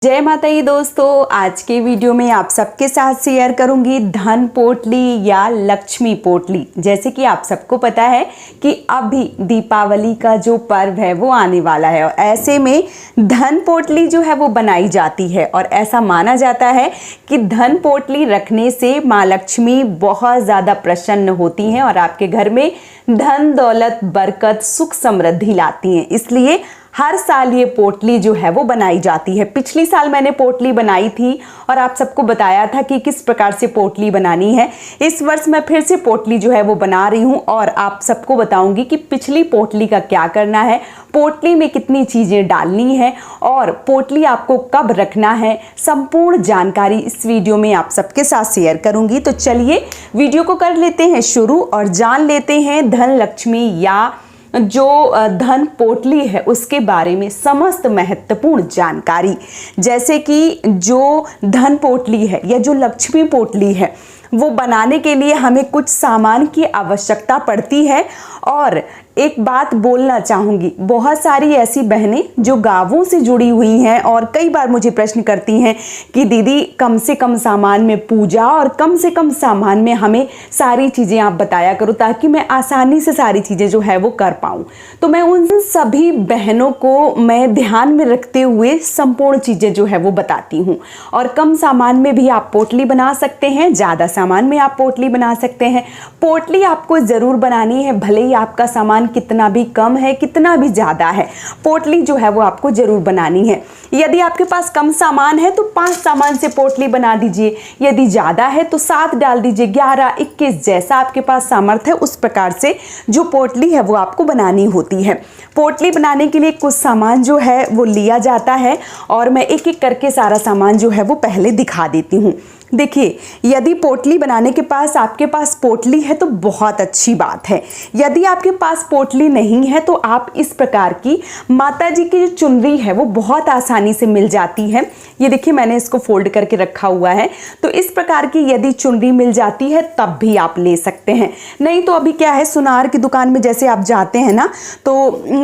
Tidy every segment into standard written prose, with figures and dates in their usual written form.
जय माता दी दोस्तों, आज के वीडियो में आप सबके साथ शेयर करूंगी धन पोटली या लक्ष्मी पोटली। जैसे कि आप सबको पता है कि अभी दीपावली का जो पर्व है वो आने वाला है और ऐसे में धन पोटली जो है वो बनाई जाती है और ऐसा माना जाता है कि धन पोटली रखने से माँ लक्ष्मी बहुत ज़्यादा प्रसन्न होती हैं और आपके घर में धन दौलत बरकत सुख समृद्धि लाती हैं। इसलिए हर साल ये पोटली जो है वो बनाई जाती है। पिछली साल मैंने पोटली बनाई थी और आप सबको बताया था कि किस प्रकार से पोटली बनानी है। इस वर्ष मैं फिर से पोटली जो है वो बना रही हूँ और आप सबको बताऊंगी कि पिछली पोटली का क्या करना है, पोटली में कितनी चीज़ें डालनी है और पोटली आपको कब रखना है। संपूर्ण जानकारी इस वीडियो में आप सबके साथ शेयर करूंगी। तो चलिए वीडियो को कर लेते हैं शुरू और जान लेते हैं धन लक्ष्मी या जो धन पोटली है उसके बारे में समस्त महत्वपूर्ण जानकारी। जैसे कि जो धन पोटली है या जो लक्ष्मी पोटली है वो बनाने के लिए हमें कुछ सामान की आवश्यकता पड़ती है। और एक बात बोलना चाहूँगी, बहुत सारी ऐसी बहनें जो गाँवों से जुड़ी हुई हैं और कई बार मुझे प्रश्न करती हैं कि दीदी कम से कम सामान में पूजा और कम से कम सामान में हमें सारी चीज़ें आप बताया करो ताकि मैं आसानी से सारी चीज़ें जो है वो कर पाऊँ। तो मैं उन सभी बहनों को मैं ध्यान में रखते हुए संपूर्ण चीज़ें जो है वो बताती हूँ। और कम सामान में भी आप पोटली बना सकते हैं, ज़्यादा सामान में आप पोटली बना सकते हैं। पोटली आपको ज़रूर बनानी है, भले ही आपका सामान कितना भी कम है कितना भी ज़्यादा है, पोटली जो है वो आपको ज़रूर बनानी है। यदि आपके पास कम सामान है तो 5 सामान से पोटली बना दीजिए, यदि ज़्यादा है तो 7 डाल दीजिए, 11, 21 जैसा आपके पास सामर्थ्य है उस प्रकार से जो पोटली है वो आपको बनानी होती है। पोटली बनाने के लिए कुछ सामान जो है वो लिया जाता है और मैं एक एक करके सारा सामान जो है वो पहले दिखा देती हूँ। देखिए, यदि पोटली बनाने के पास आपके पास पोटली है तो बहुत अच्छी बात है। यदि आपके पास पोटली नहीं है तो आप इस प्रकार की माता जी की जो चुनरी है वो बहुत आसानी से मिल जाती है। ये देखिए, मैंने इसको फोल्ड करके रखा हुआ है। तो इस प्रकार की यदि चुनरी मिल जाती है तब भी आप ले सकते हैं। नहीं तो अभी क्या है, सुनार की दुकान में जैसे आप जाते हैं ना तो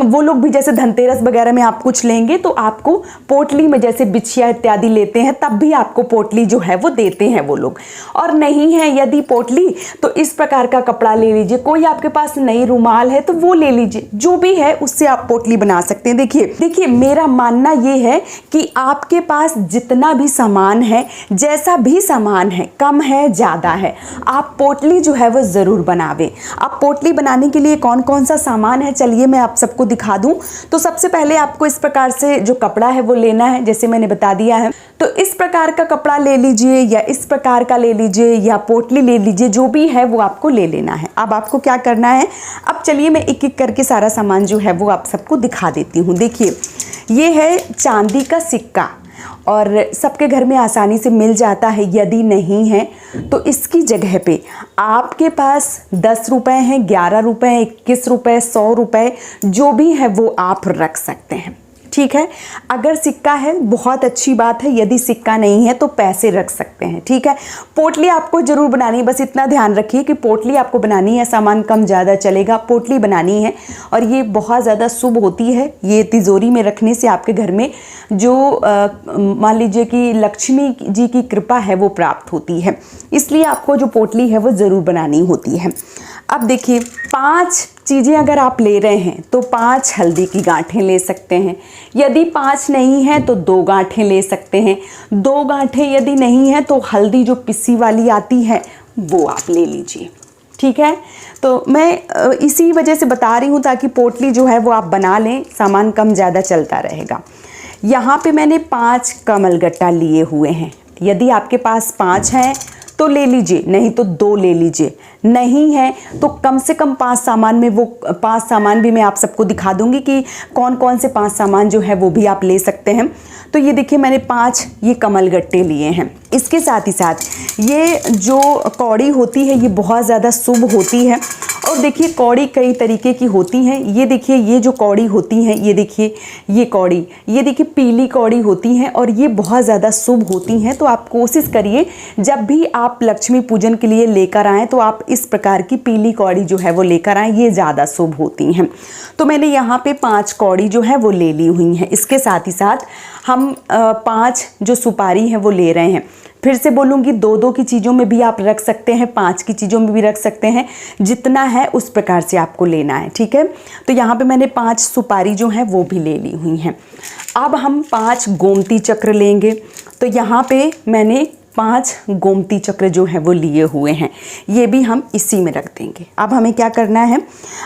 वो लोग भी जैसे धनतेरस वगैरह में आप कुछ लेंगे तो आपको पोटली में जैसे बिछिया इत्यादि लेते हैं तब भी आपको पोटली जो है वो देते हैं वो लोग। और नहीं है यदि पोटली तो इस प्रकार का कपड़ा ले लीजिए, कोई आपके पास नई रुमाल है तो वो ले लीजिए, जो भी है उससे आप पोटली बना सकते हैं। देखिए मेरा मानना ये है कि आपके पास जितना भी सामान है, जैसा भी सामान है, कम है ज़्यादा है, आप पोटली जो है वो ज़रूर बनावें। अब पोटली बनाने के लिए कौन कौन सा सामान है चलिए मैं आप सबको दिखा दूं। तो सबसे पहले आपको इस प्रकार से जो कपड़ा है वो लेना है, जैसे मैंने बता दिया है। तो इस प्रकार का कपड़ा ले लीजिए या इस प्रकार का ले लीजिए या पोटली ले लीजिए, जो भी है वो आपको ले लेना है। अब आपको क्या करना है, अब चलिए मैं एक एक करके सारा सामान जो है वो आप सबको दिखा देती हूँ। देखिए, ये है चांदी का सिक्का और सबके घर में आसानी से मिल जाता है। यदि नहीं है तो इसकी जगह पे आपके पास 10 रुपए हैं, 11 रुपए हैं, 21 रुपए, 100 रुपए, जो भी है वो आप रख सकते हैं। ठीक है, अगर सिक्का है बहुत अच्छी बात है, यदि सिक्का नहीं है तो पैसे रख सकते हैं। ठीक है, पोटली आपको जरूर बनानी है, बस इतना ध्यान रखिए कि पोटली आपको बनानी है, सामान कम ज़्यादा चलेगा, पोटली बनानी है। और ये बहुत ज़्यादा शुभ होती है, ये तिजोरी में रखने से आपके घर में जो मान लीजिए कि लक्ष्मी जी की कृपा है वो प्राप्त होती है। इसलिए आपको जो पोटली है वो ज़रूर बनानी होती है। अब देखिए, 5 चीज़ें अगर आप ले रहे हैं तो 5 हल्दी की गांठें ले सकते हैं। यदि 5 नहीं है तो 2 गांठें ले सकते हैं। 2 गांठें यदि नहीं है तो हल्दी जो पिसी वाली आती है वो आप ले लीजिए। ठीक है, तो मैं इसी वजह से बता रही हूँ ताकि पोटली जो है वो आप बना लें, सामान कम ज़्यादा चलता रहेगा। यहाँ पे मैंने 5 कमलगट्टा लिए हुए हैं। यदि आपके पास 5 हैं तो ले लीजिए, नहीं तो 2 ले लीजिए। नहीं है तो कम से कम 5 सामान में वो 5 सामान भी मैं आप सबको दिखा दूंगी कि कौन कौन से 5 सामान जो है वो भी आप ले सकते हैं। तो ये देखिए, मैंने 5 ये कमलगट्टे लिए हैं। इसके साथ ही साथ ये जो कौड़ी होती है ये बहुत ज़्यादा शुभ होती है और देखिए कौड़ी कई तरीके की होती हैं। ये देखिए ये जो कौड़ी होती हैं, ये देखिए ये कौड़ी, ये देखिए पीली कौड़ी होती हैं और ये बहुत ज़्यादा शुभ होती हैं। तो आप कोशिश करिए जब भी आप लक्ष्मी पूजन के लिए लेकर आएँ तो आप इस प्रकार की पीली कौड़ी जो है वो लेकर आएँ, ये ज़्यादा शुभ होती हैं। तो मैंने यहाँ पे 5 कौड़ी जो है वो ले ली हुई हैं। इसके साथ ही साथ हम 5 जो सुपारी हैं वो ले रहे हैं। फिर से बोलूँगी 2-2 की चीज़ों में भी आप रख सकते हैं, 5 की चीज़ों में भी रख सकते हैं, जितना है उस प्रकार से आपको लेना है, ठीक है। तो यहाँ पे मैंने 5 सुपारी जो हैं वो भी ले ली हुई हैं। अब हम 5 गोमती चक्र लेंगे। तो यहाँ पे मैंने 5 गोमती चक्र जो हैं वो लिए हुए हैं, ये भी हम इसी में रख देंगे। अब हमें क्या करना है,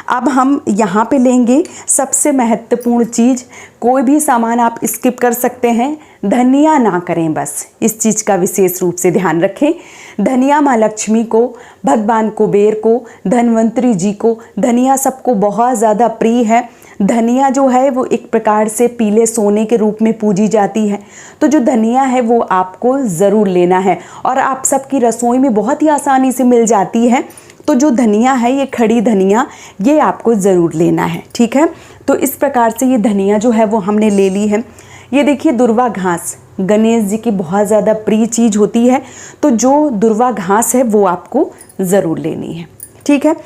अब हम यहाँ पे लेंगे सबसे महत्वपूर्ण चीज़। कोई भी सामान आप स्किप कर सकते हैं, धनिया ना करें, बस इस चीज़ का विशेष रूप से ध्यान रखें। धनिया माँ लक्ष्मी को, भगवान कुबेर को, धन्वंतरी जी को धनिया सबको बहुत ज़्यादा प्रिय है। धनिया जो है वो एक प्रकार से पीले सोने के रूप में पूजी जाती है। तो जो धनिया है वो आपको ज़रूर लेना है और आप सबकी रसोई में बहुत ही आसानी से मिल जाती है। तो जो धनिया है, ये खड़ी धनिया, ये आपको ज़रूर लेना है, ठीक है। तो इस प्रकार से ये धनिया जो है वो हमने ले ली है। ये देखिए दुर्वा घास गणेश जी की बहुत ज़्यादा प्रिय चीज़ होती है। तो जो दुर्वा घास है वो आपको ज़रूर लेनी है, ठीक है।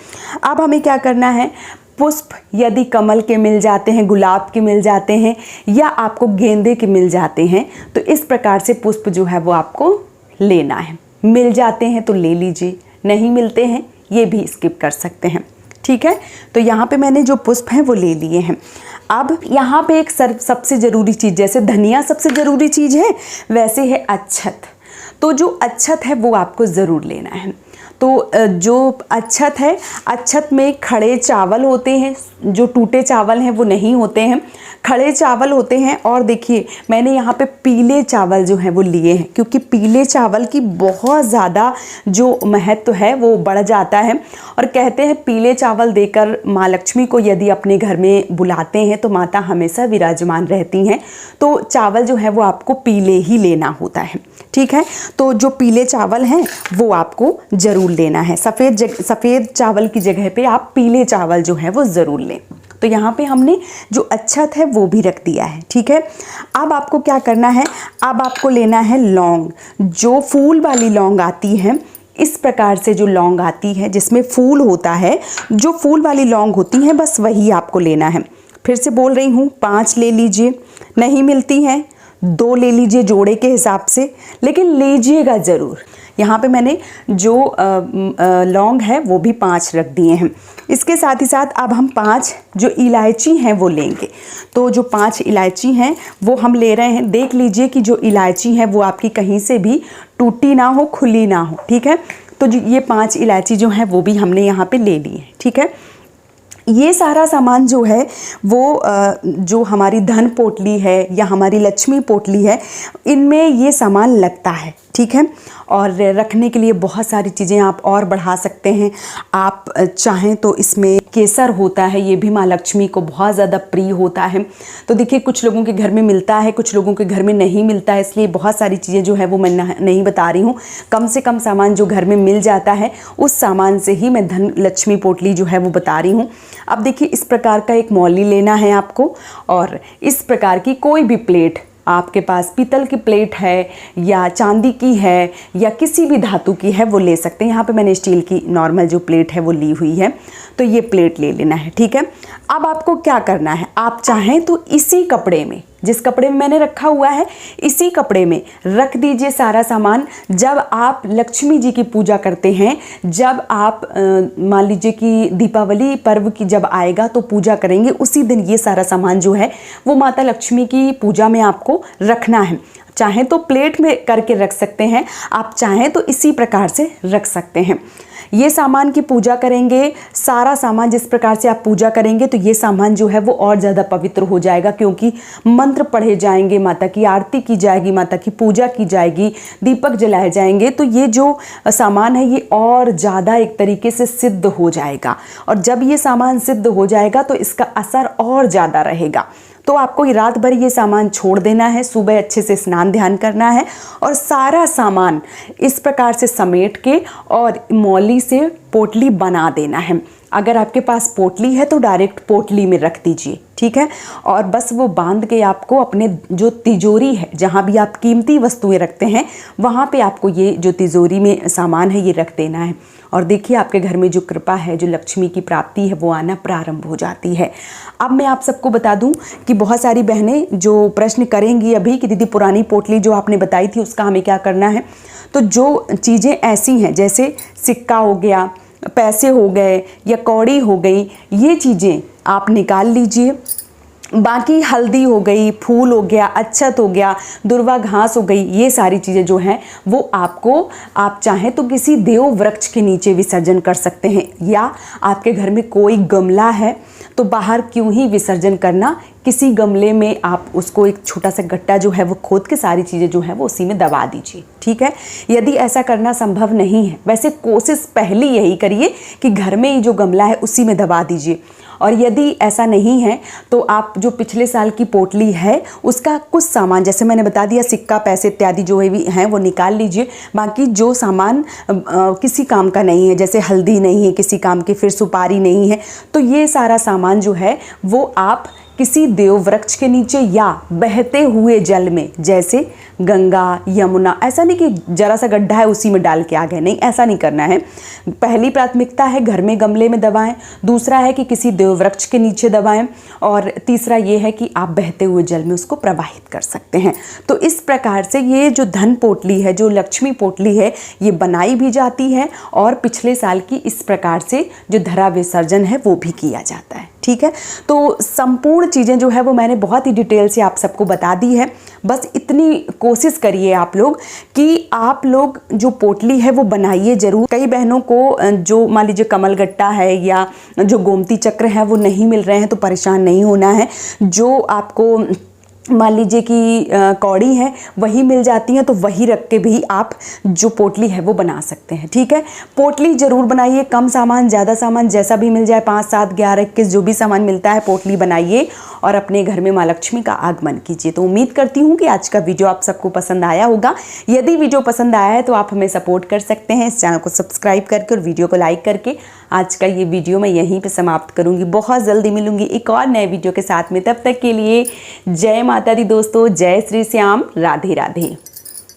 अब हमें क्या करना है, पुष्प यदि कमल के मिल जाते हैं, गुलाब के मिल जाते हैं या आपको गेंदे के मिल जाते हैं, तो इस प्रकार से पुष्प जो है वो आपको लेना है। मिल जाते हैं तो ले लीजिए, नहीं मिलते हैं ये भी स्किप कर सकते हैं, ठीक है। तो यहाँ पे मैंने जो पुष्प हैं वो ले लिए हैं। अब यहाँ पे एक सबसे ज़रूरी चीज़, जैसे धनिया सबसे ज़रूरी चीज़ है वैसे है अक्षत। तो जो अक्षत है वो आपको ज़रूर लेना है। तो जो अक्षत है, अक्षत में खड़े चावल होते हैं, जो टूटे चावल हैं वो नहीं होते हैं, खड़े चावल होते हैं। और देखिए मैंने यहाँ पे पीले चावल जो हैं वो लिए हैं, क्योंकि पीले चावल की बहुत ज़्यादा जो महत्व है वो बढ़ जाता है। और कहते हैं पीले चावल देकर माँ लक्ष्मी को यदि अपने घर में बुलाते हैं तो माता हमेशा विराजमान रहती हैं। तो चावल जो है वो आपको पीले ही लेना होता है, ठीक है। तो जो पीले चावल हैं वो आपको ज़रूर लेना है। सफ़ेद चावल की जगह पे आप पीले चावल जो है वो ज़रूर लें। तो यहाँ पे हमने जो अक्षत है वो भी रख दिया है, ठीक है। अब आपको क्या करना है, अब आपको लेना है लौंग, जो फूल वाली लौंग आती है। इस प्रकार से जो लौंग आती है जिसमें फूल होता है, जो फूल वाली लौंग होती है बस वही आपको लेना है। फिर से बोल रही हूँ, 5 ले लीजिए, नहीं मिलती हैं 2 ले लीजिए जोड़े के हिसाब से, लेकिन लीजिएगा ज़रूर। यहाँ पे मैंने जो लौंग है वो भी 5 रख दिए हैं। इसके साथ ही साथ अब हम 5 जो इलायची हैं वो लेंगे। तो जो 5 इलायची हैं वो हम ले रहे हैं। देख लीजिए कि जो इलायची है वो आपकी कहीं से भी टूटी ना हो, खुली ना हो, ठीक है। तो जो ये 5 इलायची जो है वो भी हमने यहाँ पे ले ली है, ठीक है। ये सारा सामान जो है वो जो हमारी धन पोटली है या हमारी लक्ष्मी पोटली है, इनमें ये सामान लगता है, ठीक है। और रखने के लिए बहुत सारी चीज़ें आप और बढ़ा सकते हैं। आप चाहें तो इसमें केसर होता है, ये भी माँ लक्ष्मी को बहुत ज़्यादा प्रिय होता है। तो देखिए कुछ लोगों के घर में मिलता है, कुछ लोगों के घर में नहीं मिलता है, इसलिए बहुत सारी चीज़ें जो है वो मैं नहीं बता रही हूँ। कम से कम सामान जो घर में मिल जाता है उस सामान से ही मैं धन लक्ष्मी पोटली जो है वो बता रही हूँ। अब देखिए इस प्रकार का एक मौली लेना है आपको, और इस प्रकार की कोई भी प्लेट आपके पास, पीतल की प्लेट है या चांदी की है या किसी भी धातु की है वो ले सकते हैं। यहाँ पे मैंने स्टील की नॉर्मल जो प्लेट है वो ली हुई है, तो ये प्लेट ले लेना है, ठीक है। अब आपको क्या करना है, आप चाहें तो इसी कपड़े में, जिस कपड़े में मैंने रखा हुआ है इसी कपड़े में रख दीजिए सारा सामान। जब आप लक्ष्मी जी की पूजा करते हैं, जब आप मान लीजिए कि दीपावली पर्व की जब आएगा तो पूजा करेंगे, उसी दिन ये सारा सामान जो है वो माता लक्ष्मी की पूजा में आपको रखना है। चाहें तो प्लेट में करके रख सकते हैं, आप चाहें तो इसी प्रकार से रख सकते हैं। ये सामान की पूजा करेंगे, सारा सामान जिस प्रकार से आप पूजा करेंगे तो ये सामान जो है वो और ज़्यादा पवित्र हो जाएगा, क्योंकि मंत्र पढ़े जाएंगे, माता की आरती की जाएगी, माता की पूजा की जाएगी, दीपक जलाए जाएंगे। तो ये जो सामान है ये और ज़्यादा एक तरीके से सिद्ध हो जाएगा, और जब ये सामान सिद्ध हो जाएगा तो इसका असर और ज़्यादा रहेगा। तो आपको रात भर ये सामान छोड़ देना है, सुबह अच्छे से स्नान ध्यान करना है और सारा सामान इस प्रकार से समेट के और मौली से पोटली बना देना है। अगर आपके पास पोटली है तो डायरेक्ट पोटली में रख दीजिए, ठीक है। और बस वो बांध के आपको अपने जो तिजोरी है, जहाँ भी आप कीमती वस्तुएं रखते हैं, वहाँ पे आपको ये जो तिजोरी में सामान है ये रख देना है। और देखिए आपके घर में जो कृपा है, जो लक्ष्मी की प्राप्ति है, वो आना प्रारंभ हो जाती है। अब मैं आप सबको बता दूं कि बहुत सारी बहनें जो प्रश्न करेंगी अभी कि दीदी पुरानी पोटली जो आपने बताई थी उसका हमें क्या करना है। तो जो चीज़ें ऐसी हैं जैसे सिक्का हो गया, पैसे हो गए या कौड़ी हो गई, ये चीज़ें आप निकाल लीजिए। बाकी हल्दी हो गई, फूल हो गया, अच्छत हो गया, दुर्वा घास हो गई, ये सारी चीज़ें जो हैं वो आप चाहें तो किसी देव वृक्ष के नीचे विसर्जन कर सकते हैं, या आपके घर में कोई गमला है तो बाहर क्यों ही विसर्जन करना, किसी गमले में आप उसको एक छोटा सा गट्टा जो है वो खोद के सारी चीज़ें जो है वो उसी में दबा दीजिए, ठीक है। यदि ऐसा करना संभव नहीं है, वैसे कोशिश पहली यही करिए कि घर में ही जो गमला है उसी में दबा दीजिए। और यदि ऐसा नहीं है तो आप जो पिछले साल की पोटली है उसका कुछ सामान, जैसे मैंने बता दिया सिक्का, पैसे इत्यादि जो भी हैं वो निकाल लीजिए। बाकी जो सामान किसी काम का नहीं है, जैसे हल्दी नहीं है किसी काम की, फिर सुपारी नहीं है, तो ये सारा सामान जो है वो आप किसी देव वृक्ष के नीचे या बहते हुए जल में, जैसे गंगा, यमुना, ऐसा नहीं कि जरा सा गड्ढा है उसी में डाल के आ गए, नहीं, ऐसा नहीं करना है। पहली प्राथमिकता है घर में गमले में दबाएं, दूसरा है कि किसी देव वृक्ष के नीचे दबाएं, और तीसरा ये है कि आप बहते हुए जल में उसको प्रवाहित कर सकते हैं। तो इस प्रकार से ये जो धन पोटली है, जो लक्ष्मी पोटली है, ये बनाई भी जाती है और पिछले साल की इस प्रकार से जो धरा विसर्जन है वो भी किया जाता है, ठीक है। तो संपूर्ण चीज़ें जो है वो मैंने बहुत ही डिटेल से आप सबको बता दी है। बस इतनी कोशिश करिए आप लोग कि आप लोग जो पोटली है वो बनाइए ज़रूर। कई बहनों को जो मान लीजिए कमलगट्टा है या जो गोमती चक्र है वो नहीं मिल रहे हैं तो परेशान नहीं होना है। जो आपको मान लीजिए कि कौड़ी है वही मिल जाती हैं तो वही रख के भी आप जो पोटली है वो बना सकते हैं, ठीक है। पोटली ज़रूर बनाइए, कम सामान ज़्यादा सामान जैसा भी मिल जाए, 5, 7, 11, 21 जो भी सामान मिलता है पोटली बनाइए और अपने घर में माँ लक्ष्मी का आगमन कीजिए। तो उम्मीद करती हूँ कि आज का वीडियो आप सबको पसंद आया होगा। यदि वीडियो पसंद आया है तो आप हमें सपोर्ट कर सकते हैं इस चैनल को सब्सक्राइब करके और वीडियो को लाइक करके। आज का ये वीडियो मैं यहीं पे समाप्त करूँगी, बहुत जल्दी मिलूँगी एक और नए वीडियो के साथ में। तब तक के लिए जय माता दी दोस्तों, जय श्री श्याम, राधे राधे।